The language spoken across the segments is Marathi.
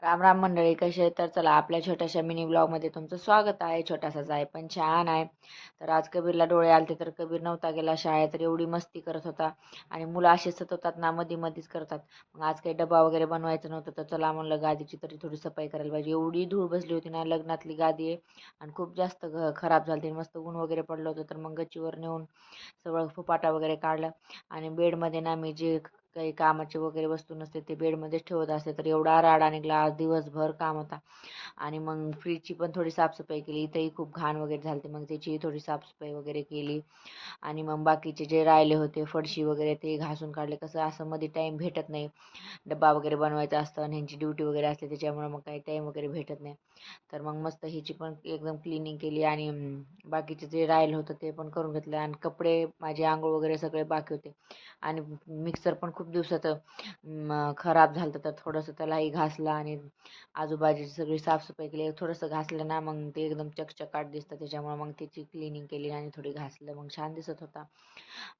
राम राम मंडळी, कसे आहेत? तर चला, आपल्या छोट्याशा मिनी ब्लॉगमध्ये तुमचं स्वागत आहे. छोटासाच आहे पण छान आहे. तर आज कबीरला डोळे आलते, तर कबीर नव्हता गेला शाळेत, तर एवढी मस्ती करत होता. आणि मुलं असे सतवतात ना, मध्ये मध्येच करतात. मग आज काही डबा वगैरे बनवायचं नव्हतं, तर चला म्हणलं गादीची तरी थोडी सफाई करायला पाहिजे. एवढी धूळ बसली होती ना, लग्नातली गादी आहे आणि खूप जास्त खराब झाली. मस्त ऊन वगैरे पडलं होतं, तर मग गच्चीवर नेऊन सगळं फुपाटा वगैरे काढला. आणि बेडमध्ये ना मी जे काही कामाचे वगैरे वस्तू नसते ते बेडमध्येच ठेवत असते, तर एवढा राडा निघाला. आज दिवसभर काम होता. आणि मग फ्रीजची पण थोडी साफसफाई केली. इथंही खूप घाण वगैरे झाली, मग त्याची थोडी साफसफाई वगैरे केली. आणि मग बाकीचे जे राहिले होते फरशी वगैरे ते घासून काढले. कसं असं मध्ये टाईम भेटत नाही, डब्बा वगैरे बनवायचा असतं आणि ह्यांची ड्युटी वगैरे असते, त्याच्यामुळे मग काही टाईम वगैरे भेटत नाही. तर मग मस्त हिची पण एकदम क्लिनिंग केली. आणि बाकीचे जे राहिलं होतं ते पण करून घेतलं. आणि कपडे माझे आंघोळ वगैरे सगळे बाकी होते. आणि मिक्सर पण खूप दिवसाचं खराब झालं, तर थोडंसं त्यालाही घासला. आणि आजूबाजूची सगळी साफसफाई केली. थोडंसं घासलं ना मग ते एकदम चकचकाट दिसतं, त्याच्यामुळे मग त्याची क्लिनिंग केली आणि थोडी घासलं, मग छान दिसत होता.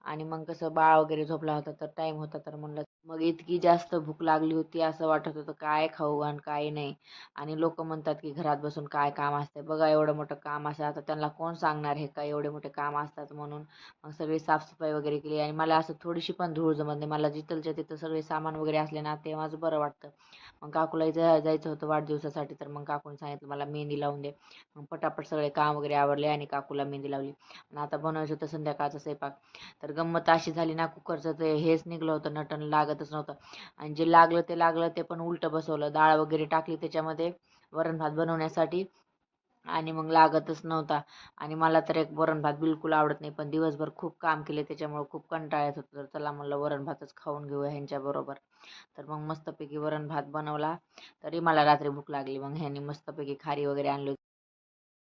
आणि मग कसं बाळ वगैरे झोपला होता, तर टाईम होता, तर म्हणलं मग इतकी जास्त भूक लागली होती, असं वाटत होतं काय खाऊ आणि काय नाही. आणि लोक म्हणतात की घरात बसून काय काम असते, बघा एवढं मोठं काम असतं, आता त्यांना कोण सांगणार हे काय एवढे मोठे काम असतात म्हणून. मग सगळी साफसफाई वगैरे केली. आणि मला असं थोडीशी पण धूळ जमत नाही, मला जिथलच्या तिथं सगळे सामान वगैरे असले ना ते माझं बरं वाटतं. मग काकूलाही जायचं होतं वाढदिवसासाठी, तर मग काकूने सांगितलं मला मेहंदी लावून दे. मग पटापट सगळे काम वगैरे आवरले आणि काकूला मेहंदी लावली. आणि आता बनवायचं होतं संध्याकाळचा स्वयंपाक. तर गंमत अशी झाली ना, कुकरचं ते हेच निघलं होतं, नटन लागतच नव्हतं. आणि जे लागलं ते लागलं, ते पण उलटं बसवलं. डाळ वगैरे टाकली त्याच्यामध्ये वरण भात बनवण्यासाठी, आणि मग लागतच नव्हता. आणि मला तर एक वरण भात बिलकुल आवडत नाही, पण दिवसभर खूप काम केले त्याच्यामुळे खूप कंटाळा येत होता, तर चला म्हणलं वरण भातच खाऊन घेऊया ह्यांच्याबरोबर. तर मग मस्तपैकी वरण भात बनवला. तरी मला रात्री भूक लागली, मग ह्यांनी मस्तपैकी खारी वगैरे आणली.